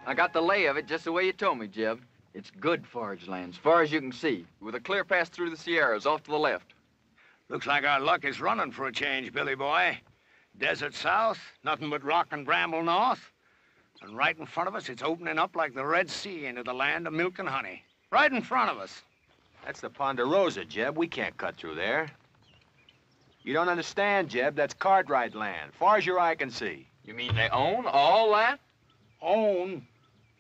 I got the lay of it just the way you told me, Jeb. It's good forage land, as far as you can see, with a clear pass through the Sierras off to the left. Looks like our luck is running for a change, Billy boy. Desert south, nothing but rock and bramble north. And right in front of us, it's opening up like the Red Sea into the land of milk and honey. Right in front of us. That's the Ponderosa, Jeb. We can't cut through there. You don't understand, Jeb. That's Cartwright land, far as your eye can see. You mean they own all that? Own?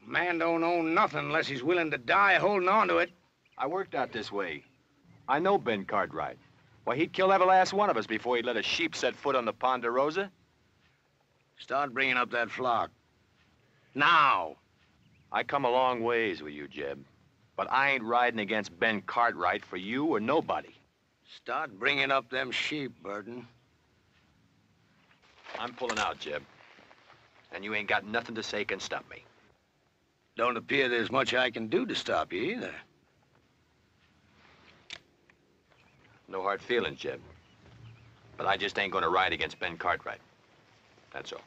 Man don't own nothing unless he's willing to die holding on to it. I worked out this way. I know Ben Cartwright. Why, he'd kill every last one of us before he'd let a sheep set foot on the Ponderosa. Start bringing up that flock. Now. I come a long ways with you, Jeb. But I ain't riding against Ben Cartwright for you or nobody. Start bringing up them sheep, Burton. I'm pulling out, Jeb. And you ain't got nothing to say can stop me. Don't appear there's much I can do to stop you, either. No hard feelings, Jeb. But I just ain't gonna ride against Ben Cartwright. That's all.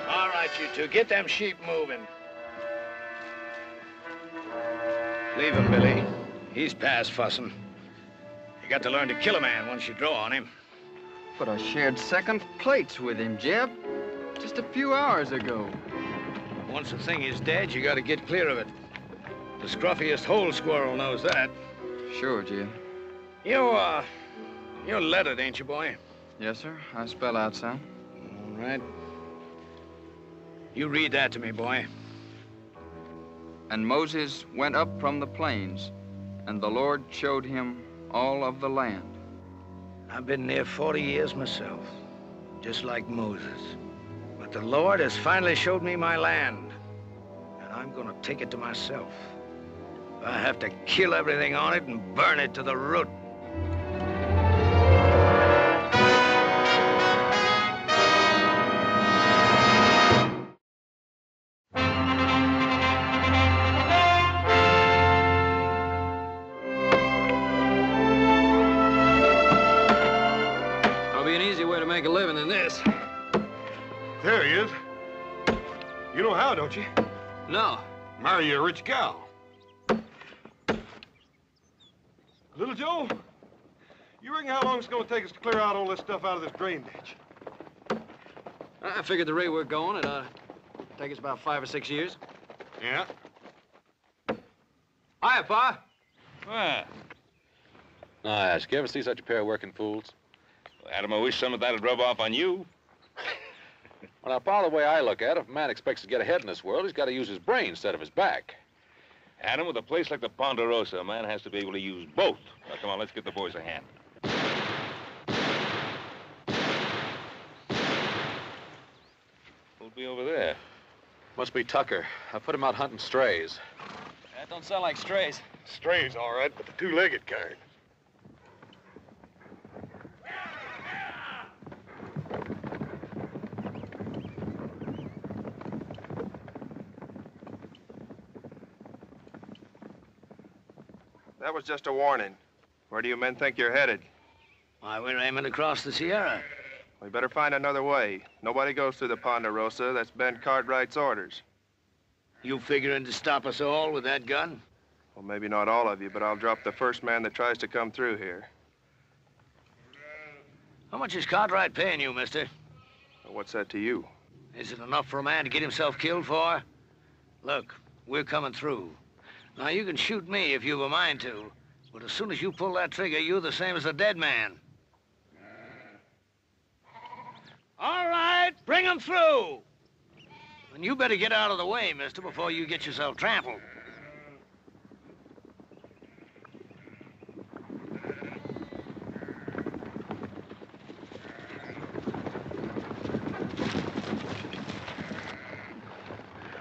All right, you two, get them sheep moving. Leave him, Billy. He's past fussing. You got to learn to kill a man once you draw on him. But I shared second plates with him, Jeb, just a few hours ago. Once a thing is dead, you got to get clear of it. The scruffiest hole squirrel knows that. Sure, Jeb. You're lettered, ain't you, boy? Yes, sir. I spell out some. All right. You read that to me, boy. And Moses went up from the plains, and the Lord showed him all of the land. I've been near 40 years myself, just like Moses. But the Lord has finally showed me my land, and I'm gonna take it to myself. I have to kill everything on it and burn it to the root. Make a living in this. There he is. You know how, don't you? No. Marry a rich gal. Little Joe, you reckon how long it's gonna take us to clear out all this stuff out of this drain ditch? I figured the rate we're going, it'd take us about 5 or 6 years. Yeah. Hiya, Pa. Ah. Nice. You ever see such a pair of working fools? Adam, I wish some of that'd rub off on you. Well, now, Pa, the way I look at it, if a man expects to get ahead in this world, he's got to use his brain instead of his back. Adam, with a place like the Ponderosa, a man has to be able to use both. Now, come on, let's get the boys a hand. Who'll be over there? Must be Tucker. I put him out hunting strays. That don't sound like strays. Strays, all right, but the two-legged kind. That was just a warning. Where do you men think you're headed? Why, we're aiming across the Sierra. We better find another way. Nobody goes through the Ponderosa. That's Ben Cartwright's orders. You figuring to stop us all with that gun? Well, maybe not all of you, but I'll drop the first man that tries to come through here. How much is Cartwright paying you, mister? Well, what's that to you? Is it enough for a man to get himself killed for? Look, we're coming through. Now, you can shoot me if you've a mind to, but as soon as you pull that trigger, you're the same as a dead man. All right, bring him through. And you better get out of the way, mister, before you get yourself trampled.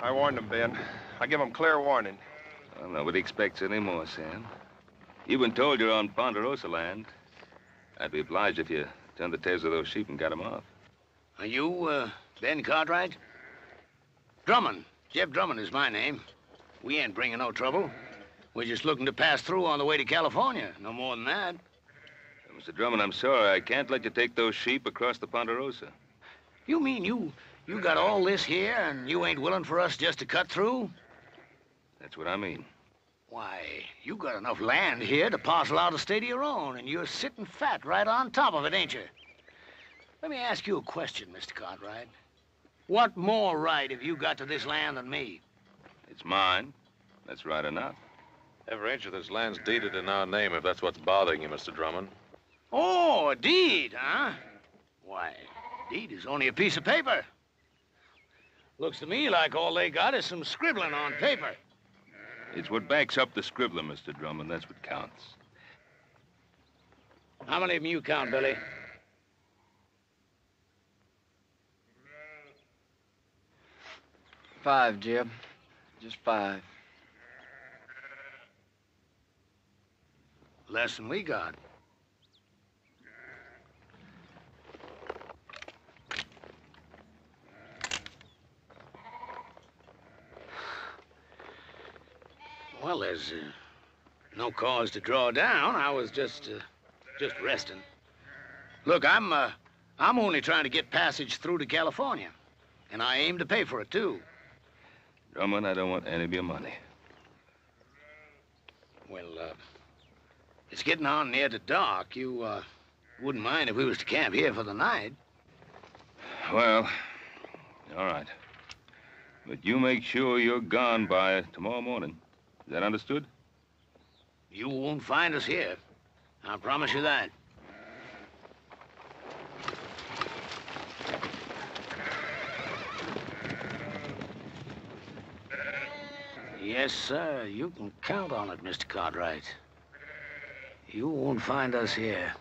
I warned him, Ben. I give them clear warning. Well, nobody expects any more, Sam. You've been told you're on Ponderosa land. I'd be obliged if you turned the tails of those sheep and got them off. Are you, Ben Cartwright? Drummond. Jeff Drummond is my name. We ain't bringing no trouble. We're just looking to pass through on the way to California. No more than that. Mr. Drummond, I'm sorry. I can't let you take those sheep across the Ponderosa. You mean you got all this here and you ain't willing for us just to cut through? That's what I mean. Why, you got enough land here to parcel out a state of your own, and you're sitting fat right on top of it, ain't you? Let me ask you a question, Mr. Cartwright. What more right have you got to this land than me? It's mine. That's right enough. Every inch of this land's deeded in our name, if that's what's bothering you, Mr. Drummond. Oh, a deed, huh? Why, deed is only a piece of paper. Looks to me like all they got is some scribbling on paper. It's what backs up the scribbler, Mr. Drummond. That's what counts. How many of them you count, Billy? Five, Jeb. Just 5. Less than we got. Well, there's no cause to draw down. I was just resting. Look, I'm only trying to get passage through to California, and I aim to pay for it too. Drummond, I don't want any of your money. Well, it's getting on near to dark. You wouldn't mind if we was to camp here for the night? Well, all right. But you make sure you're gone by tomorrow morning. Is that understood? You won't find us here. I promise you that. Yes, sir. You can count on it, Mr. Cartwright. You won't find us here.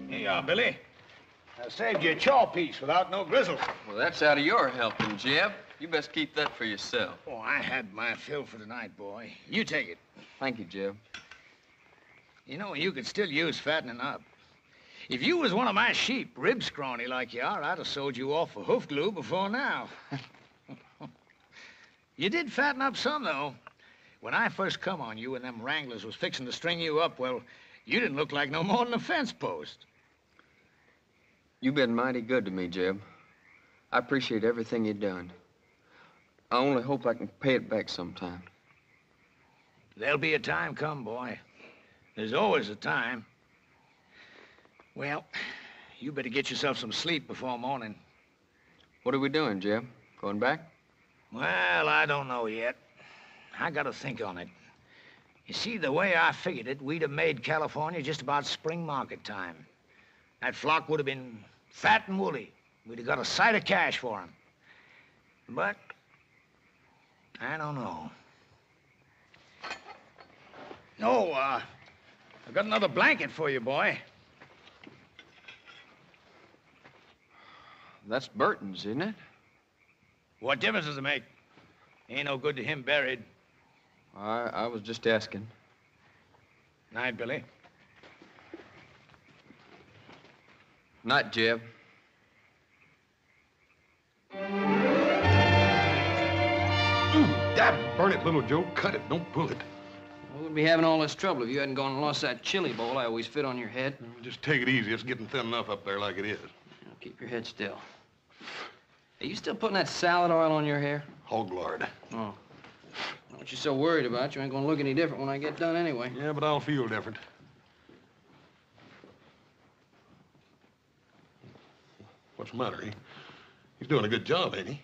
Here you are, Billy. I saved you a chaw piece without no grizzle. Well, that's out of your helping, Jeb. You best keep that for yourself. Oh, I had my fill for tonight, boy. You take it. Thank you, Jeb. You know, you could still use fattening up. If you was one of my sheep, rib scrawny like you are, I'd have sold you off for hoof glue before now. You did fatten up some, though. When I first come on you and them wranglers was fixing to string you up, well, you didn't look like no more than a fence post. You've been mighty good to me, Jeb. I appreciate everything you've done. I only hope I can pay it back sometime. There'll be a time come, boy. There's always a time. Well, you better get yourself some sleep before morning. What are we doing, Jeb? Going back? Well, I don't know yet. I gotta think on it. You see, the way I figured it, we'd have made California just about spring market time. That flock would have been fat and woolly. We'd have got a sight of cash for 'em. But I don't know. Oh, I've got another blanket for you, boy. That's Burton's, isn't it? What difference does it make? Ain't no good to him buried. I was just asking. Night, Billy. Night, Jeb. Dad, burn it, little Joe. Cut it, don't pull it. We wouldn't be having all this trouble if you hadn't gone and lost that chili bowl I always fit on your head. Just take it easy. It's getting thin enough up there like it is. Now, keep your head still. Are you still putting that salad oil on your hair? Hog lard. Oh. What you so worried about? You ain't gonna look any different when I get done anyway. Yeah, but I'll feel different. What's the matter? He's doing a good job, ain't he?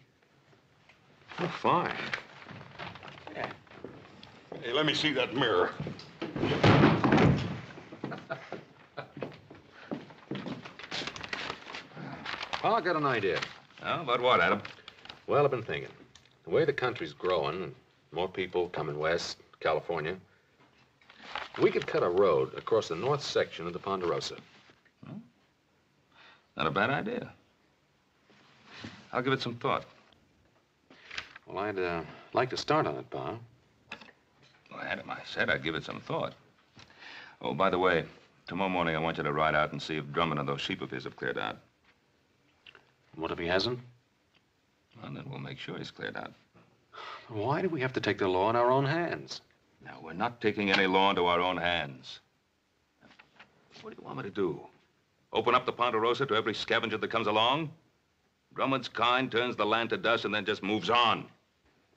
Oh, fine. Yeah. Hey, let me see that mirror. Well, I got an idea. Oh, about what, Adam? Well, I've been thinking. The way the country's growing, and more people coming west, California, We could cut a road across the north section of the Ponderosa. Not a bad idea. I'll give it some thought. Well, I'd like to start on it, Pa. Well, Adam, I said I'd give it some thought. Oh, by the way, tomorrow morning I want you to ride out and see if Drummond and those sheep of his have cleared out. What if he hasn't? Well, then we'll make sure he's cleared out. Why do we have to take the law in our own hands? Now, we're not taking any law into our own hands. What do you want me to do? Open up the Ponderosa to every scavenger that comes along? Drummond's kind turns the land to dust and then just moves on.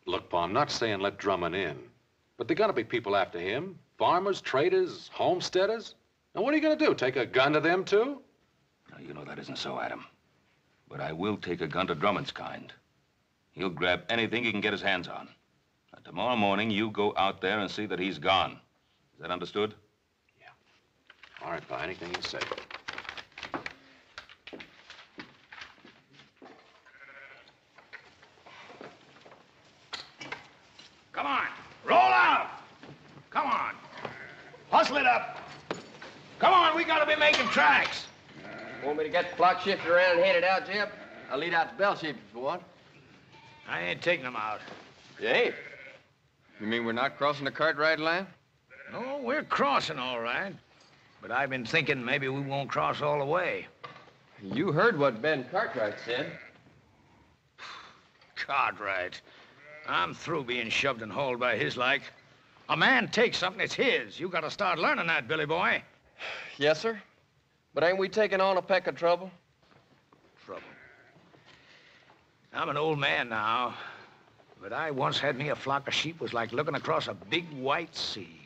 Look, Pa, I'm not saying let Drummond in. But there gotta be people after him. Farmers, traders, homesteaders. Now, what are you gonna do? Take a gun to them, too? Now, you know that isn't so, Adam. But I will take a gun to Drummond's kind. He'll grab anything he can get his hands on. Now, tomorrow morning, you go out there and see that he's gone. Is that understood? All right, Pa, anything you say. Come on, roll out. Come on, hustle it up. Come on, we gotta be making tracks. Want me to get the flock shifted around and headed out, Jeb? I'll lead out the bell shifters for what? I ain't taking them out. You ain't? You mean we're not crossing the Cartwright line? No, we're crossing all right. But I've been thinking maybe we won't cross all the way. You heard what Ben Cartwright said. Cartwright. I'm through being shoved and hauled by his like. A man takes something, it's his. You gotta start learning that, Billy boy. Yes, sir. But ain't we taking on a peck of trouble? Trouble. I'm an old man now, but I once had me a flock of sheep was like looking across a big white sea.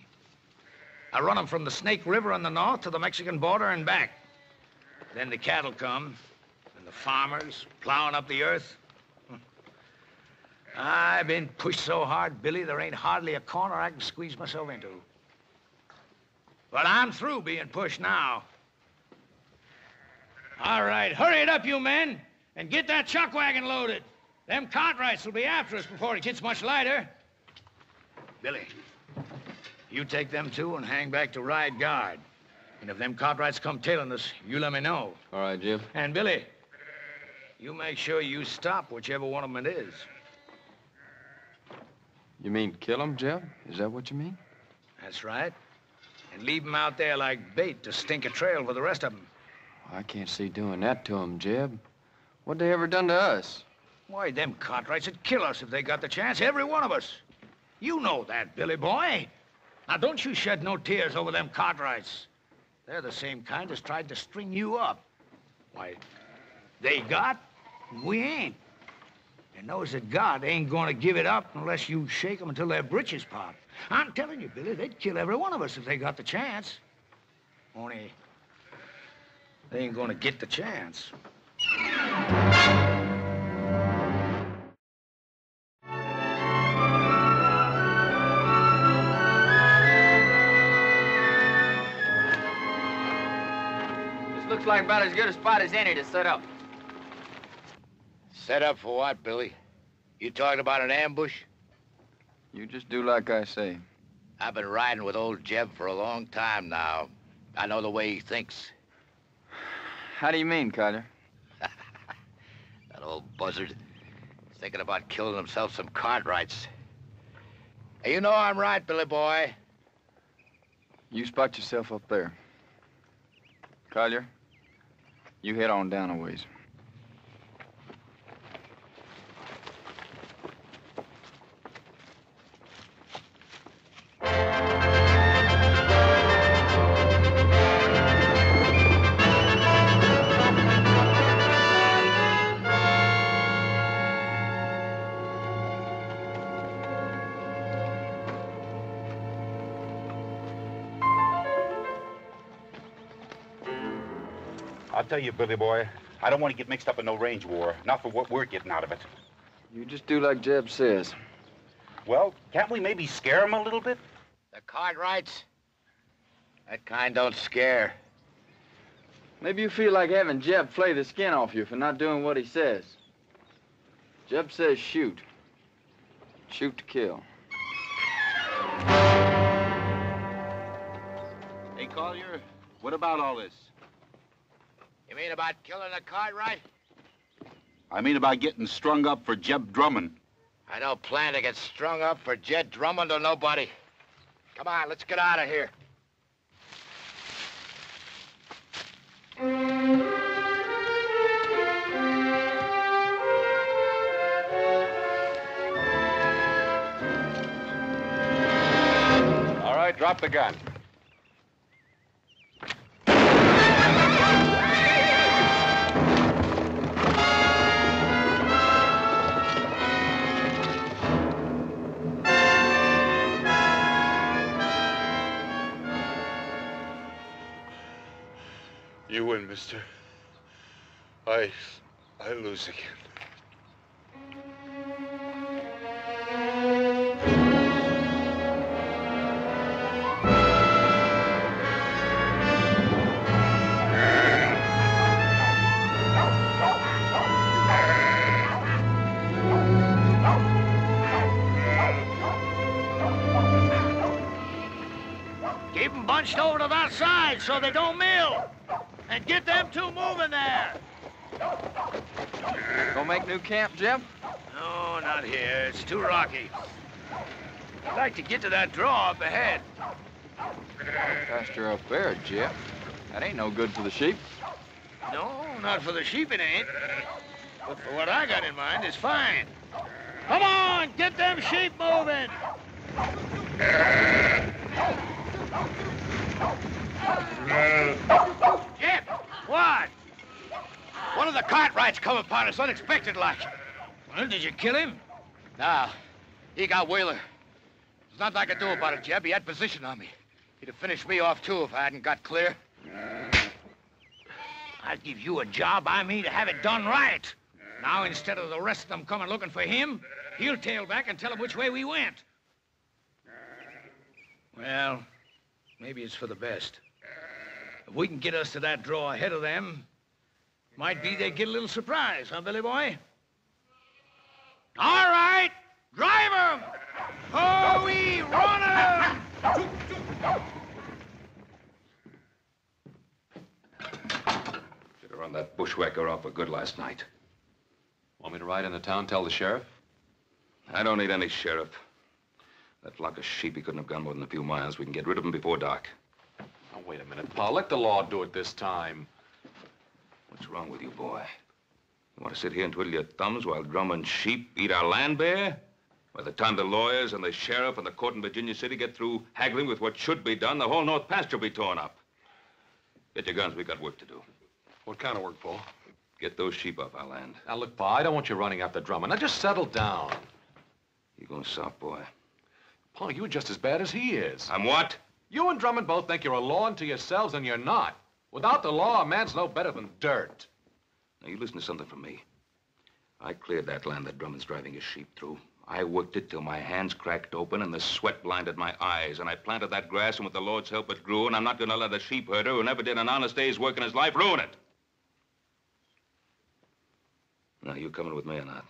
I run them from the Snake River in the north to the Mexican border and back. Then the cattle come, and the farmers plowing up the earth. I've been pushed so hard, Billy, there ain't hardly a corner I can squeeze myself into. But I'm through being pushed now. All right, hurry it up, you men, and get that chuck wagon loaded. Them Cartwrights will be after us before it gets much lighter. Billy, you take them two and hang back to ride guard. And if them Cartwrights come tailing us, you let me know. All right, Jeb. And Billy, you make sure you stop whichever one of them it is. You mean kill him, Jeb? Is that what you mean? That's right. And leave them out there like bait to stink a trail for the rest of them. I can't see doing that to him, Jeb. What they ever done to us? Why, them Cartwrights would kill us if they got the chance, every one of us. You know that, Billy boy. Now, don't you shed no tears over them Cartwrights. They're the same kind as tried to string you up. Why, they got, and we ain't. And those that got ain't gonna give it up unless you shake them until their britches pop. I'm telling you, Billy, they'd kill every one of us if they got the chance. Only, they ain't gonna get the chance. Looks like about as good a spot as any to set up. Set up for what, Billy? You talking about an ambush? You just do like I say. I've been riding with old Jeb for a long time now. I know the way he thinks. How do you mean, Carter? That old buzzard. He's thinking about killing himself some Cartwrights. Hey, you know I'm right, Billy boy. You spot yourself up there. Collier, you head on down a ways. I'll tell you, Billy boy, I don't want to get mixed up in no range war, not for what we're getting out of it. You just do like Jeb says. Well, can't we maybe scare them a little bit? The Cartwrights? That kind don't scare. Maybe you feel like having Jeb flay the skin off you for not doing what he says. Jeb says shoot. Shoot to kill. Collier. What about all this? You mean about killing the Cartwright? I mean about getting strung up for Jeb Drummond. I don't plan to get strung up for Jed Drummond or nobody. Come on, let's get out of here. All right, drop the gun. You win, mister. I lose again. Keep them bunched over to that side so they don't mill. And get them two moving there. Gonna make new camp, Jeb? No, not here. It's too rocky. I'd like to get to that draw up ahead. Pasture up there, Jeb. That ain't no good for the sheep. No, not for the sheep it ain't. But for what I got in mind, it's fine. Come on, get them sheep moving. Jeb, what? One of the Cartwrights come upon us unexpected like. Well, did you kill him? Nah, he got Wheeler. There's nothing I could do about it, Jeb. He had position on me. He'd have finished me off, too, if I hadn't got clear. I'd give you a job, I mean, to have it done right. Now, instead of the rest of them coming looking for him, he'll tail back and tell them which way we went. Well, maybe it's for the best. If we can get us to that draw ahead of them, might be they get a little surprise, huh, Billy boy? All right, drive 'em! Oh, we run 'em! Should have run that bushwhacker off for good last night. Want me to ride into town, tell the sheriff? I don't need any sheriff. That flock of sheep, he couldn't have gone more than a few miles. We can get rid of them before dark. Oh, wait a minute, Pa. Let the law do it this time. What's wrong with you, boy? You want to sit here and twiddle your thumbs while Drummond's sheep eat our land bare? By the time the lawyers and the sheriff and the court in Virginia City get through haggling with what should be done, the whole North Pasture will be torn up. Get your guns. We got work to do. What kind of work, Pa? Get those sheep off our land. Now, look, Pa, I don't want you running after Drummond. Now, just settle down. You going soft, boy? Pa, you're just as bad as he is. I'm what? You and Drummond both think you're a law unto yourselves, and you're not. Without the law, a man's no better than dirt. Now, you listen to something from me. I cleared that land that Drummond's driving his sheep through. I worked it till my hands cracked open and the sweat blinded my eyes. And I planted that grass, and with the Lord's help, it grew. And I'm not going to let a sheep herder who never did an honest day's work in his life ruin it. Now, you coming with me or not?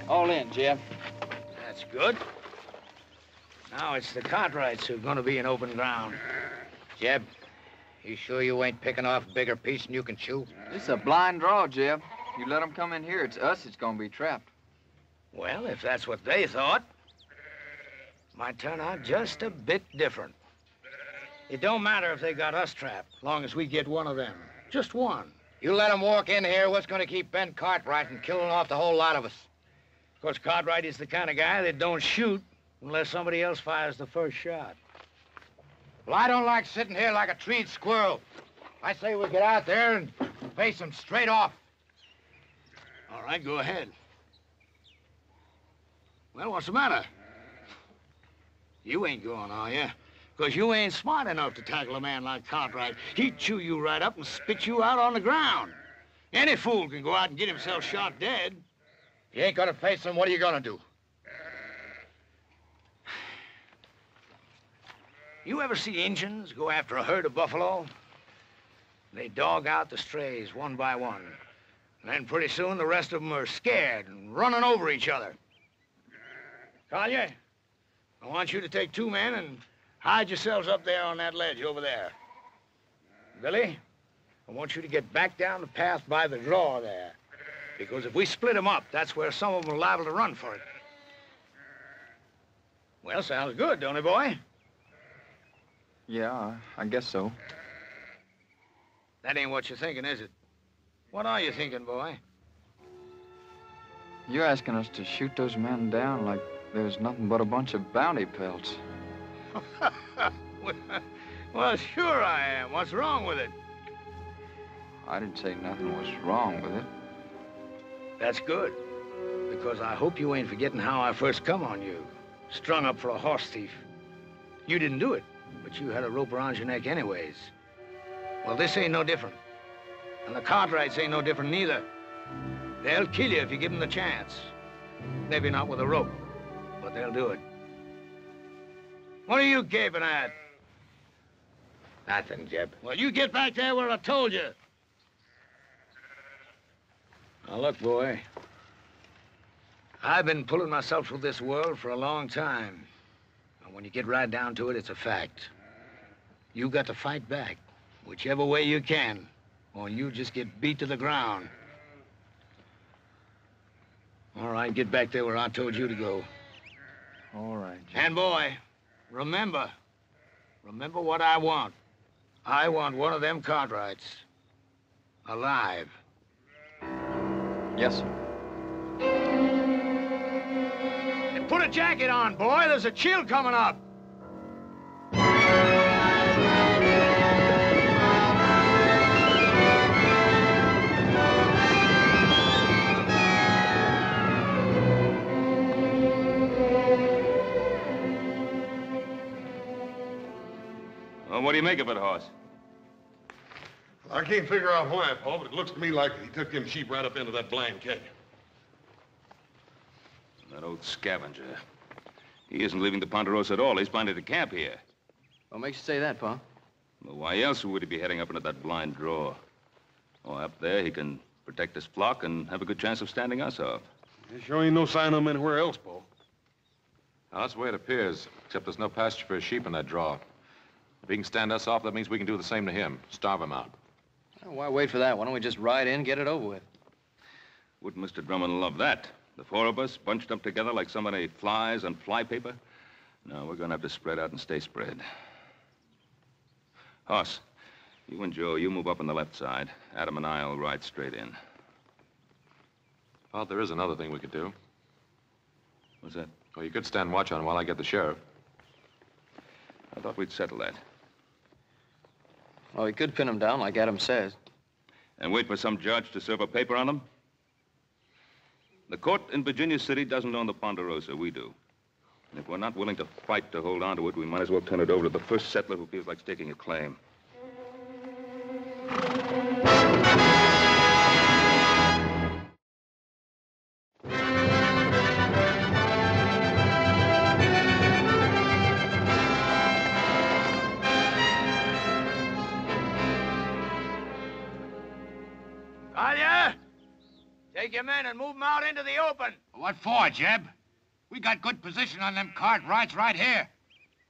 All in, Jeb. That's good. Now it's the Cartwrights who are going to be in open ground. Jeb, you sure you ain't picking off a bigger piece than you can chew? It's a blind draw, Jeb. You let them come in here, it's us that's gonna be trapped. Well, if that's what they thought, might turn out just a bit different. It don't matter if they got us trapped, long as we get one of them. Just one. You let them walk in here, what's going to keep Ben Cartwright from killing off the whole lot of us? Of course, Cartwright is the kind of guy that don't shoot unless somebody else fires the first shot. Well, I don't like sitting here like a treed squirrel. I say we get out there and face them straight off. All right, go ahead. Well, what's the matter? You ain't going, are you? Because you ain't smart enough to tackle a man like Cartwright. He'd chew you right up and spit you out on the ground. Any fool can go out and get himself shot dead. If you ain't gonna face him, what are you gonna do? You ever see Injuns go after a herd of buffalo? They dog out the strays one by one. And then pretty soon the rest of them are scared and running over each other. Collier, I want you to take 2 men and hide yourselves up there on that ledge over there. Billy, I want you to get back down the path by the draw there. Because if we split them up, that's where some of them are liable to run for it. Well, sounds good, don't it, boy? Yeah, I guess so. That ain't what you're thinking, is it? What are you thinking, boy? You're asking us to shoot those men down like there's nothing but a bunch of bounty pelts. Well, sure I am. What's wrong with it? I didn't say nothing was wrong with it. That's good. Because I hope you ain't forgetting how I first come on you. Strung up for a horse thief. You didn't do it, but you had a rope around your neck anyways. Well, this ain't no different. And the Cartwrights ain't no different neither. They'll kill you if you give them the chance. Maybe not with a rope, but they'll do it. What are you gaping at? Nothing, Jeb. Well, you get back there where I told you. Now, look, boy. I've been pulling myself through this world for a long time. And when you get right down to it, it's a fact. You got to fight back, whichever way you can, or you just get beat to the ground. All right, get back there where I told you to go. All right, Jim. And, boy, remember what I want. I want one of them Cartwrights alive. Yes, sir. And put a jacket on, boy. There's a chill coming up. Well, what do you make of it, Hoss? I can't figure out why, Paul, but it looks to me like he took them sheep right up into that blind canyon. That old scavenger. He isn't leaving the Ponderosa at all. He's planted a camp here. What makes you say that, Pa? Well, why else would he be heading up into that blind draw? Oh, up there, he can protect his flock and have a good chance of standing us off. There sure ain't no sign of him anywhere else, Paul. Now, that's the way it appears, except there's no pasture for his sheep in that draw. If he can stand us off, that means we can do the same to him. Starve him out. Well, why wait for that? Why don't we just ride in, get it over with? Wouldn't Mr. Drummond love that? The 4 of us bunched up together like so many flies on flypaper? No, we're going to have to spread out and stay spread. Hoss, you and Joe, you move up on the left side. Adam and I'll ride straight in. Well, there is another thing we could do. What's that? Well, you could stand watch on while I get the sheriff. I thought we'd settle that. Oh, we could pin him down like Adam says. And wait for some judge to serve a paper on him? The court in Virginia City doesn't own the Ponderosa. We do. And if we're not willing to fight to hold on to it, we might as well turn it over to the first settler who feels like staking a claim. Collier, take your men and move them out into the open. What for, Jeb? We got good position on them Cartwrights right here.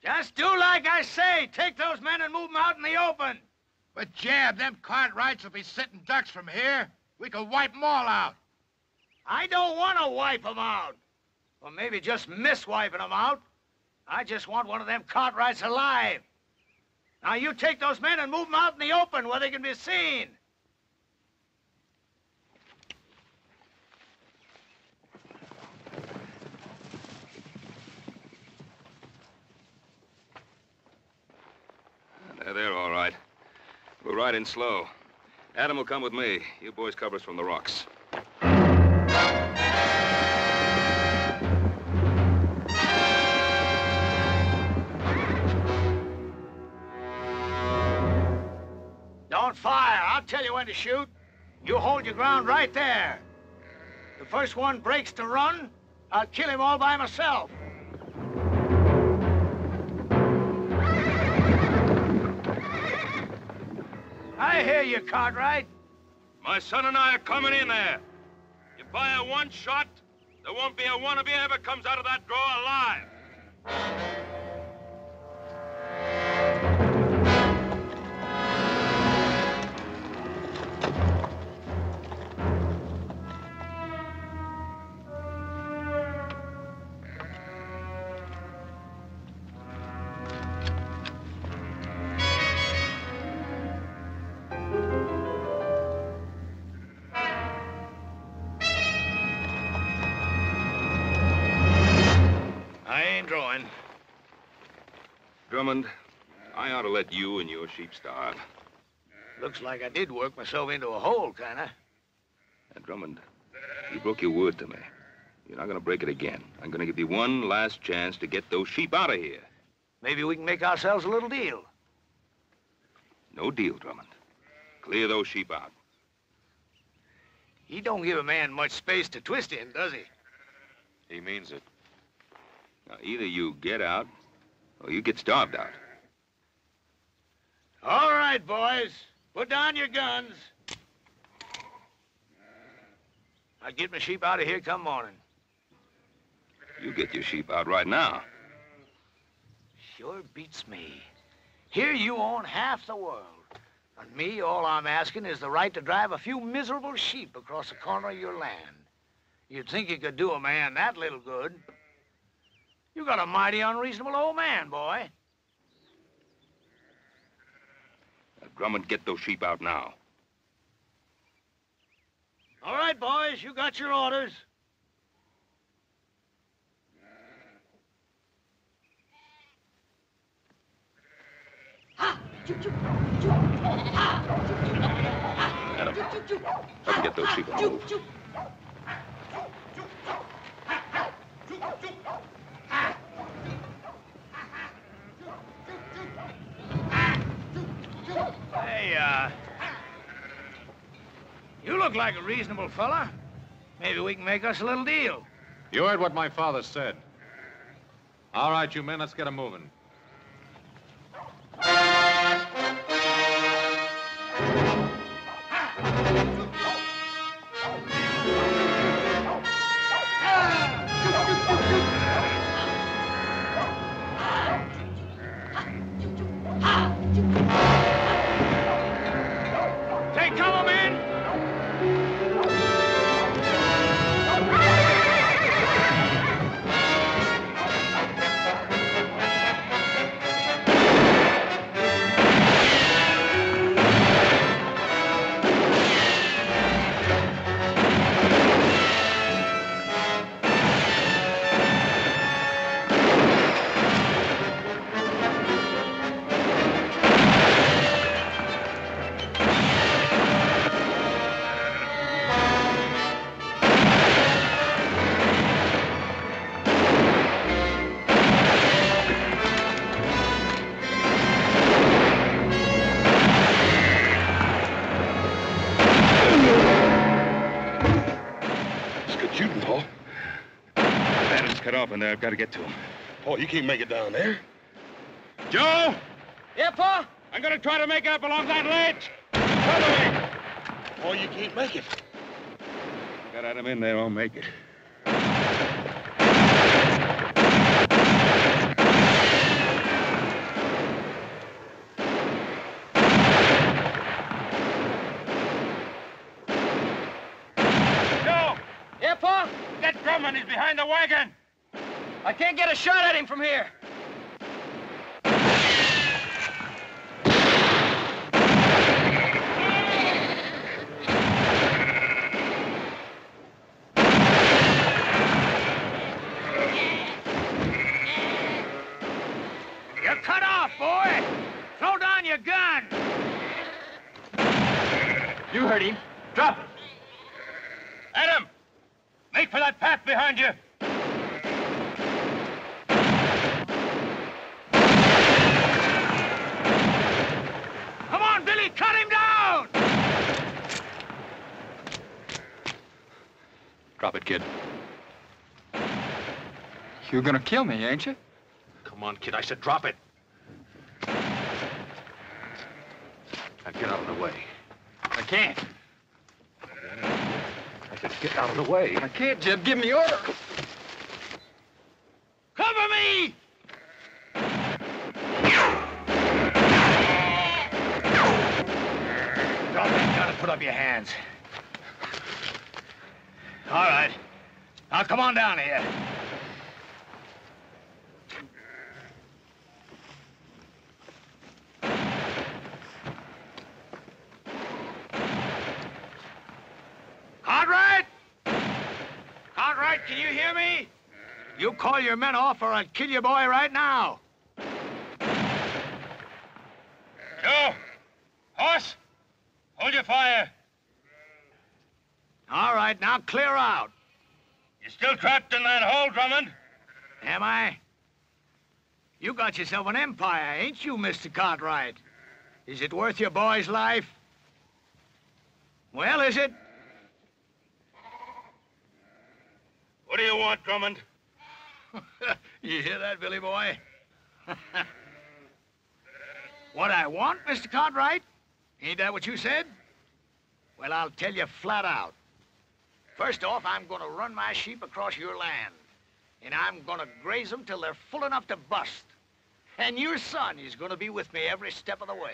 Just do like I say. Take those men and move them out in the open. But, Jeb, them Cartwrights will be sitting ducks from here. We could wipe them all out. I don't want to wipe them out. Or maybe just miss wiping them out. I just want one of them Cartwrights alive. Now, you take those men and move them out in the open where they can be seen. They're all right. We'll ride in slow. Adam will come with me. You boys cover us from the rocks. want fire, I'll tell you when to shoot. You hold your ground right there. The first one breaks to run, I'll kill him all by myself. I hear you, Cartwright. My son and I are coming in there. You fire one shot, there won't be a one of you ever comes out of that drawer alive. Drawing. Drummond, I ought to let you and your sheep starve. Looks like I did work myself into a hole, kinda. And Drummond, you broke your word to me. You're not gonna break it again. I'm gonna give you one last chance to get those sheep out of here. Maybe we can make ourselves a little deal. No deal, Drummond. Clear those sheep out. He don't give a man much space to twist in, does he? He means it. Now, either you get out, or you get starved out. All right, boys. Put down your guns. I'll get my sheep out of here come morning. You get your sheep out right now. Sure beats me. Here you own half the world. And me, all I'm asking is the right to drive a few miserable sheep across the corner of your land. You'd think you could do a man that little good. You got a mighty unreasonable old man, boy. Now, Drummond, get those sheep out now. All right, boys, you got your orders. Adam, help me get those sheep on the move. Hey, you look like a reasonable fella. Maybe we can make us a little deal. You heard what my father said. All right, you men, let's get 'em moving. Take cover, men! Off in there. I've got to get to him. Oh, you can't make it down there. Joe! Yeah, Pa? I'm going to try to make it up along that ledge. Follow me. Oh, you can't make it. Got Adam in there, I'll make it. Joe! Yeah, Pa? That Drummond is behind the wagon. I can't get a shot at him from here. You're cut off, boy. Throw down your gun. You heard him. Drop it. Adam! Make for that path behind you. Come on, Billy, cut him down! You're gonna kill me, ain't you? Come on, kid. I said drop it. Now get out of the way. I can't. I said get out of the way. I can't, Jeb. Give me order. Cover me! Drop that gun and put up your hands. All right. Now come on down here. Cartwright! Cartwright, can you hear me? You call your men off or I'll kill your boy right now. Joe! Horse! Hold your fire. All right, now clear out. You're still trapped in that hole, Drummond. Am I? You got yourself an empire, ain't you, Mr. Cartwright? Is it worth your boy's life? Well, is it? What do you want, Drummond? You hear that, Billy boy? What I want, Mr. Cartwright? Ain't that what you said? Well, I'll tell you flat out. First off, I'm gonna run my sheep across your land. And I'm gonna graze them till they're full enough to bust. And your son is gonna be with me every step of the way.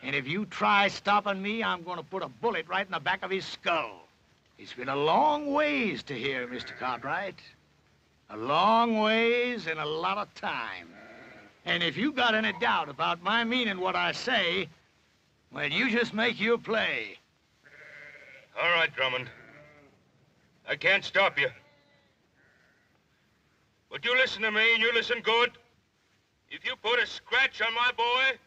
And if you try stopping me, I'm gonna put a bullet right in the back of his skull. It's been a long ways to here, Mr. Cartwright. A long ways and a lot of time. And if you got any doubt about my meaning what I say, well, you just make your play. All right, Drummond. I can't stop you. But you listen to me, and you listen good. If you put a scratch on my boy,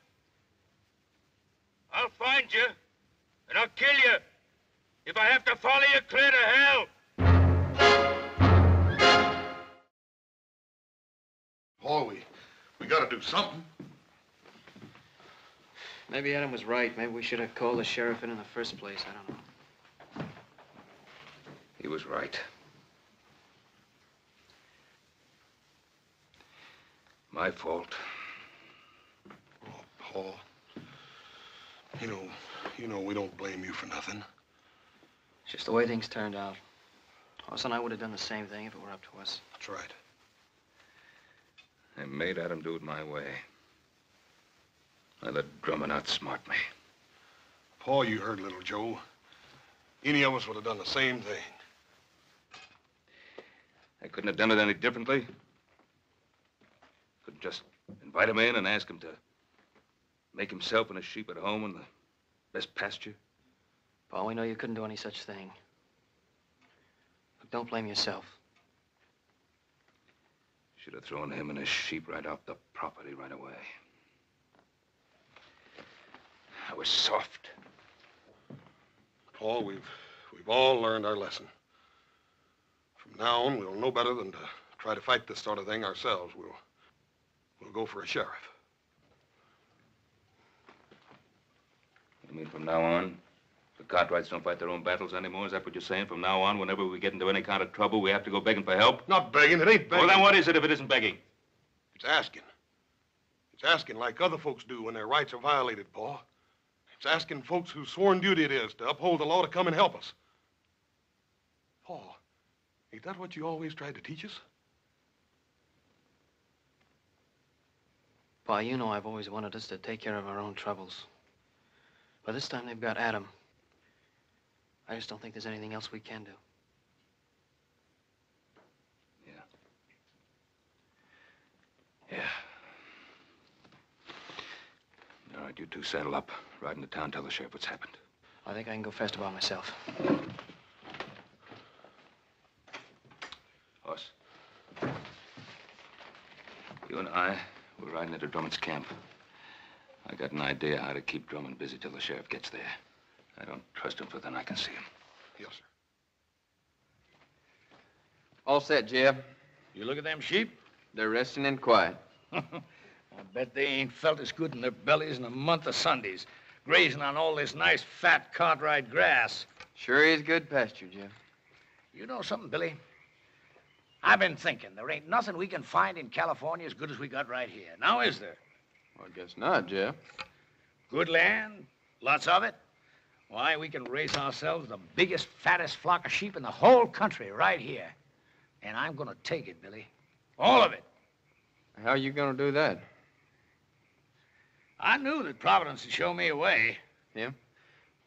I'll find you, and I'll kill you. If I have to follow you clear to hell. Paul, we gotta do something. Maybe Adam was right. Maybe we should have called the sheriff in the first place. I don't know. He was right. My fault. Oh, Paul. You know we don't blame you for nothing. It's just the way things turned out. Hoss and I would have done the same thing if it were up to us. That's right. I made Adam do it my way. I let Drummond outsmart me. Paul, you heard little Joe. Any of us would have done the same thing. I couldn't have done it any differently. Couldn't just invite him in and ask him to make himself and his sheep at home in the best pasture. Paul, we know you couldn't do any such thing. But don't blame yourself. Should have thrown him and his sheep right off the property right away. I was soft. Paul, we've all learned our lesson. From now on, we'll know better than to try to fight this sort of thing ourselves. We'll go for a sheriff. You mean from now on, the Cartwrights don't fight their own battles anymore? Is that what you're saying? From now on, whenever we get into any kind of trouble, we have to go begging for help? Not begging. It ain't begging. Well, then what is it if it isn't begging? It's asking. It's asking like other folks do when their rights are violated, Paul. It's asking folks whose sworn duty it is to uphold the law to come and help us. Paul, ain't that what you always tried to teach us? Pa, you know I've always wanted us to take care of our own troubles. But this time they've got Adam. I just don't think there's anything else we can do. Yeah. All right, you two saddle up. Ride into town, tell the sheriff what's happened. I think I can go fast about myself. Hoss. You and I, we're riding into Drummond's camp. I got an idea how to keep Drummond busy till the sheriff gets there. I don't trust him, so then I can see him. Yes, sir. All set, Jeb. You look at them sheep? They're resting and quiet. I bet they ain't felt as good in their bellies in a month of Sundays, grazing on all this nice, fat Cartwright grass. Sure is good pasture, Jeb. You know something, Billy? I've been thinking, there ain't nothing we can find in California as good as we got right here. Now, is there? Well, I guess not, Jeff. Good land, lots of it. Why, we can raise ourselves the biggest, fattest flock of sheep in the whole country right here. And I'm gonna take it, Billy. All of it. How are you gonna do that? I knew that Providence would show me a way. Him?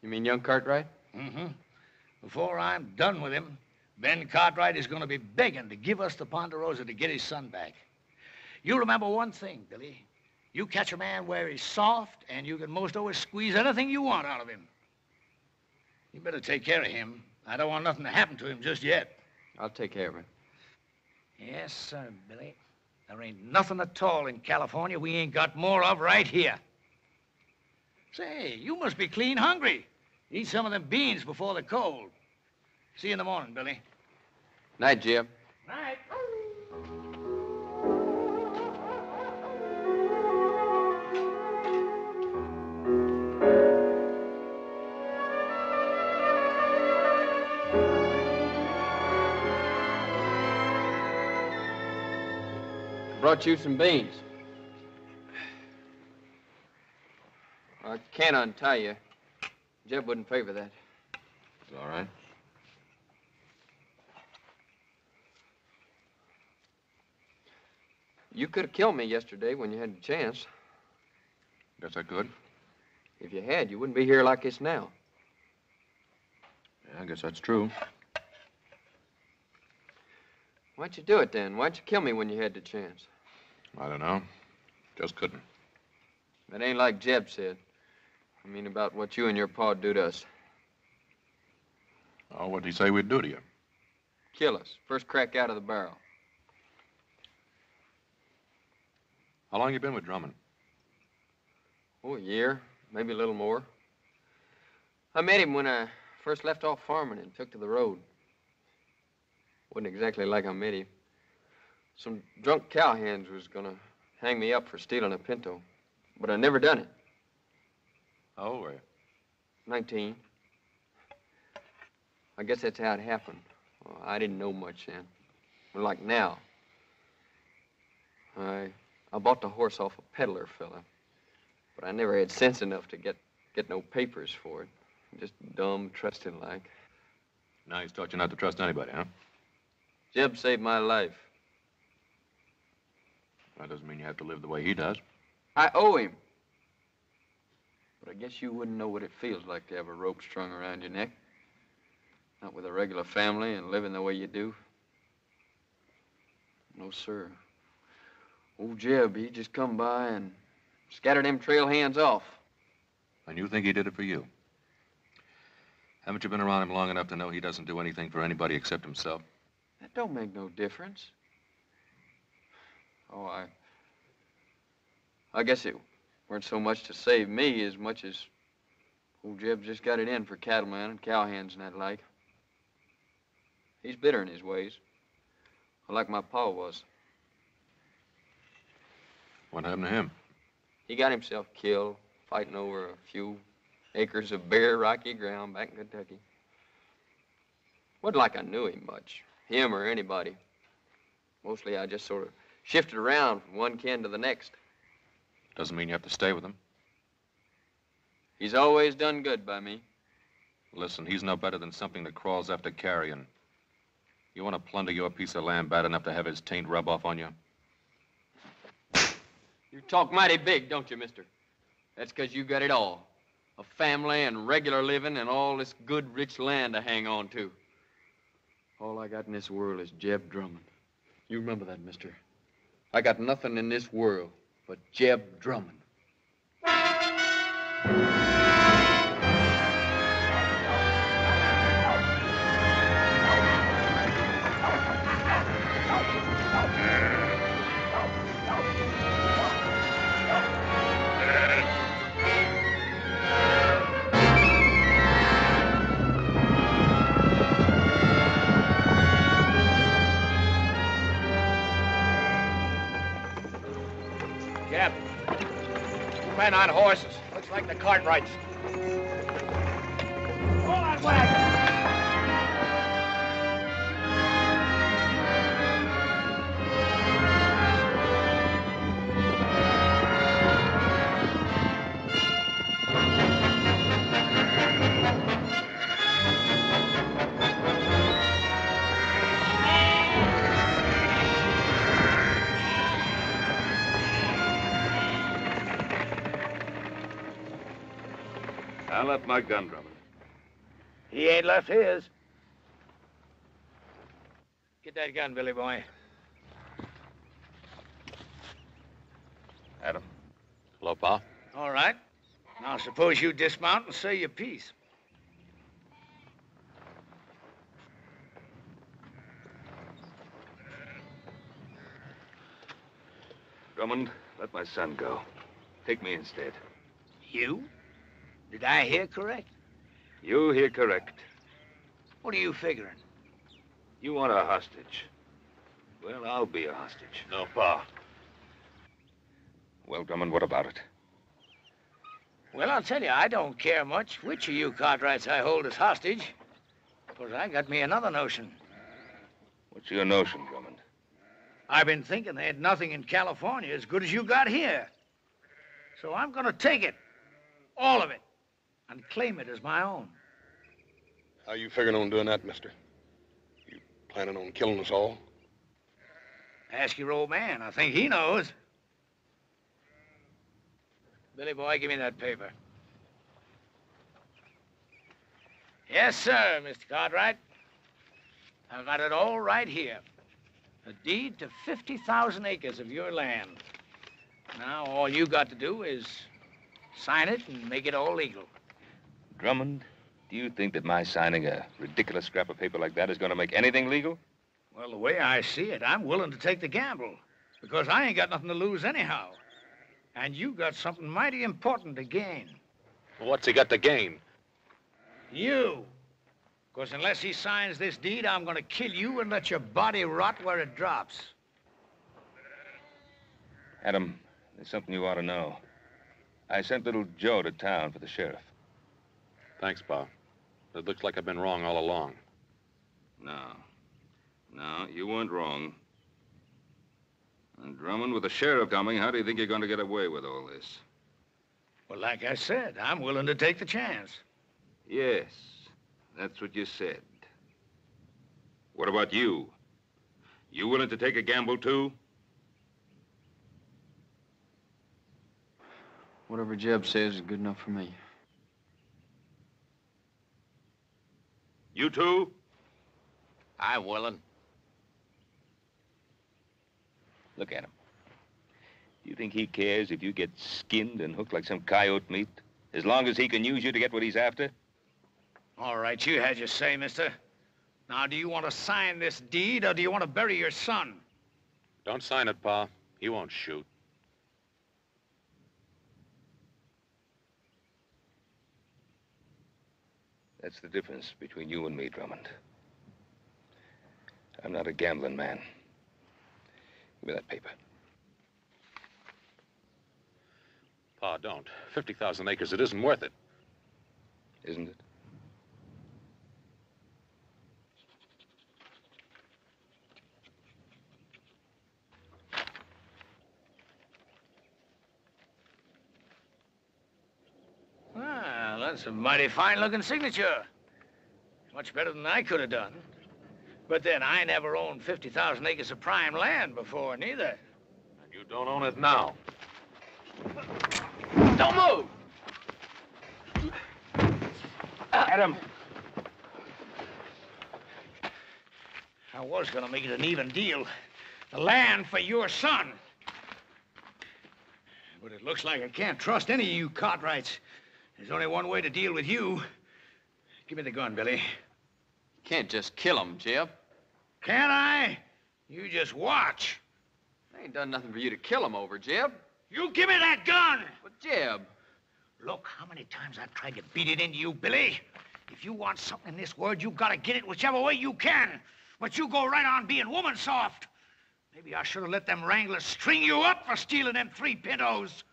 You mean young Cartwright? Mm-hmm. Before I'm done with him, Ben Cartwright is gonna be begging to give us the Ponderosa to get his son back. You remember one thing, Billy. You catch a man where he's soft, and you can most always squeeze anything you want out of him. You better take care of him. I don't want nothing to happen to him just yet. I'll take care of it. Yes, sir, Billy. There ain't nothing at all in California we ain't got more of right here. Say, you must be clean hungry. Eat some of them beans before the cold. See you in the morning, Billy. Night, Jeb. Night. Brought you some beans. I can't untie you. Jeb wouldn't favor that. It's all right. You could have killed me yesterday when you had the chance. Guess I could. If you had, you wouldn't be here like this now. Yeah, I guess that's true. Why'd you do it then? Why'd you kill me when you had the chance? I don't know. Just couldn't. That ain't like Jeb said. I mean about what you and your pa do to us. Oh, what'd he say we'd do to you? Kill us. First crack out of the barrel. How long you been with Drummond? Oh, a year. Maybe a little more. I met him when I first left off farming and took to the road. Wasn't exactly like I met him. Some drunk cowhands was gonna hang me up for stealing a pinto, but I never done it. How old were you? 19. I guess that's how it happened. Well, I didn't know much then. But like now. I bought the horse off a peddler fella, but I never had sense enough to get no papers for it. Just dumb, trusting like. Now he's taught you not to trust anybody, huh? Jeb saved my life. That doesn't mean you have to live the way he does. I owe him. But I guess you wouldn't know what it feels like to have a rope strung around your neck. Not with a regular family and living the way you do. No, sir. Old Jeb, he just come by and scattered them trail hands off. And you think he did it for you? Haven't you been around him long enough to know he doesn't do anything for anybody except himself? That don't make no difference. Oh, I guess it weren't so much to save me as much as old Jeb just got it in for cattlemen and cowhands and that like. He's bitter in his ways, like my pa was. What happened to him? He got himself killed fighting over a few acres of bare, rocky ground back in Kentucky. Wasn't like I knew him much, him or anybody. Mostly I just sort of shifted around from one kin to the next. Doesn't mean you have to stay with him. He's always done good by me. Listen, he's no better than something that crawls after carrion. You want to plunder your piece of land bad enough to have his taint rub off on you? You talk mighty big, don't you, mister? That's 'cause you got it all. A family and regular living and all this good, rich land to hang on to. All I got in this world is Jeb Drummond. You remember that, mister. I got nothing in this world but Jeb Drummond. Jeb, two men on horses. Looks like the Cartwrights. Hold that wagon! I left my gun, Drummond. He ain't left his. Get that gun, Billy boy. Adam. Hello, Pa. All right. Now suppose you dismount and say your piece. Drummond, let my son go. Take me instead. You? Did I hear correct? You hear correct. What are you figuring? You want a hostage. Well, I'll be a hostage. No, Pa. Well, Drummond, what about it? Well, I'll tell you, I don't care much which of you Cartwrights I hold as hostage. Because I got me another notion. What's your notion, Drummond? I've been thinking they had nothing in California as good as you got here. So I'm gonna take it. All of it. And claim it as my own. How you figuring on doing that, mister? You planning on killing us all? Ask your old man. I think he knows. Billy boy, give me that paper. Yes, sir, Mr. Cartwright. I've got it all right here. A deed to 50,000 acres of your land. Now, all you got to do is sign it and make it all legal. Drummond, do you think that my signing a ridiculous scrap of paper like that is going to make anything legal? Well, the way I see it, I'm willing to take the gamble. Because I ain't got nothing to lose anyhow. And you got something mighty important to gain. What's he got to gain? You. Because unless he signs this deed, I'm going to kill you and let your body rot where it drops. Adam, there's something you ought to know. I sent little Joe to town for the sheriff. Thanks, Pa. It looks like I've been wrong all along. No, you weren't wrong. And Drummond, with the sheriff coming, how do you think you're going to get away with all this? Well, like I said, I'm willing to take the chance. Yes, that's what you said. What about you? You willing to take a gamble, too? Whatever Jeb says is good enough for me. You too? I'm willing. Look at him. Do you think he cares if you get skinned and hooked like some coyote meat? As long as he can use you to get what he's after? All right, you had your say, mister. Now, do you want to sign this deed, or do you want to bury your son? Don't sign it, Pa. He won't shoot. That's the difference between you and me, Drummond. I'm not a gambling man. Give me that paper. Pa, don't. 50,000 acres, it isn't worth it. Isn't it? Well, that's a mighty fine-looking signature. Much better than I could have done. But then, I never owned 50,000 acres of prime land before, neither. And you don't own it now. Don't move! Adam! I was gonna make it an even deal. The land for your son. But it looks like I can't trust any of you Cartwrights. There's only one way to deal with you. Give me the gun, Billy. Can't just kill him, Jeb. Can't I? You just watch. I ain't done nothing for you to kill him over, Jeb. You give me that gun! But, Jeb. Look how many times I've tried to beat it into you, Billy. If you want something in this world, you gotta get it whichever way you can. But you go right on being woman soft. Maybe I should have let them wranglers string you up for stealing them 3 pintos.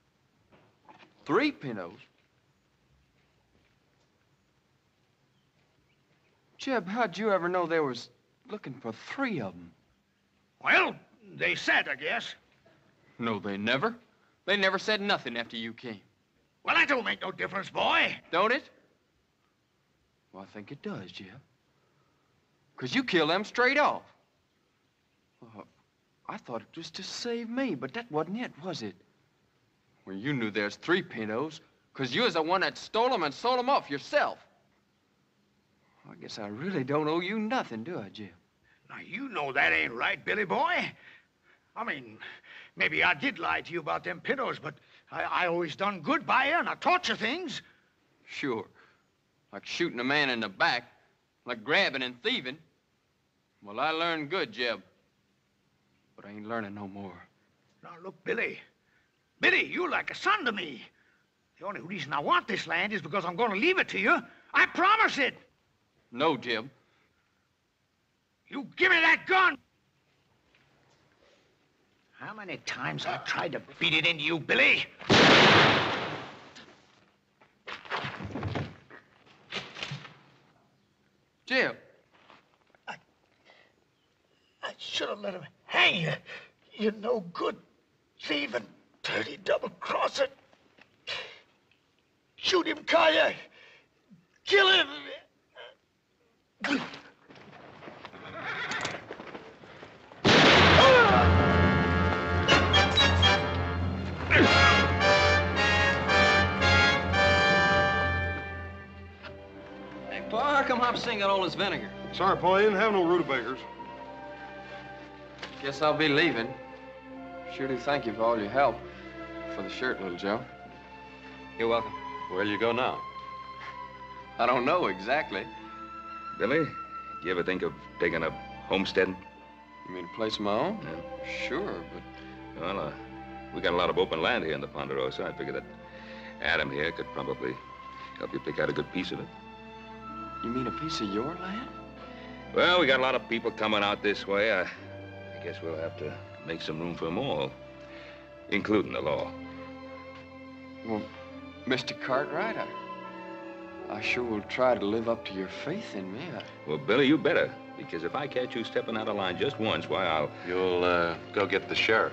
3 pintos? Jeb, how'd you ever know they was looking for 3 of them? Well, they said, I guess. No, they never. They never said nothing after you came. Well, that don't make no difference, boy. Don't it? Well, I think it does, Jeb. 'Cause you killed them straight off. I thought it was to save me, but that wasn't it, was it? Well, you knew there's 3 pintos, Because you was the one that stole them and sold them off yourself. I guess I really don't owe you nothing, do I, Jim? Now, you know that ain't right, Billy boy. I mean, maybe I did lie to you about them pintos, but I always done good by you, and I taught you things. Sure. Like shooting a man in the back, like grabbing and thieving. Well, I learned good, Jeb. But I ain't learning no more. Now, look, Billy. Billy, you're like a son to me. The only reason I want this land is because I'm going to leave it to you. I promise it. No, Jeb. You give me that gun! How many times I tried to beat it into you, Billy? Jeb. I should have let him hang you. You're no good thieving, dirty double-crosser. Shoot him, Kaya. Kill him. Hey, Pa, how come Hopsing got all this vinegar? Sorry, Paul, you didn't have no rutabagas. Guess I'll be leaving. Sure do thank you for all your help. For the shirt, little Joe. You're welcome. Where'll you go now? I don't know exactly. Billy, do you ever think of taking up homesteading? You mean a place of my own? Yeah. Sure, but... Well, we got a lot of open land here in the Ponderosa. I figure that Adam here could probably help you pick out a good piece of it. You mean a piece of your land? Well, we got a lot of people coming out this way. I guess we'll have to make some room for them all, including the law. Well, Mr. Cartwright, I sure will try to live up to your faith in me. Well, Billy, you better, because if I catch you stepping out of line just once, why, I'll... You'll, go get the sheriff.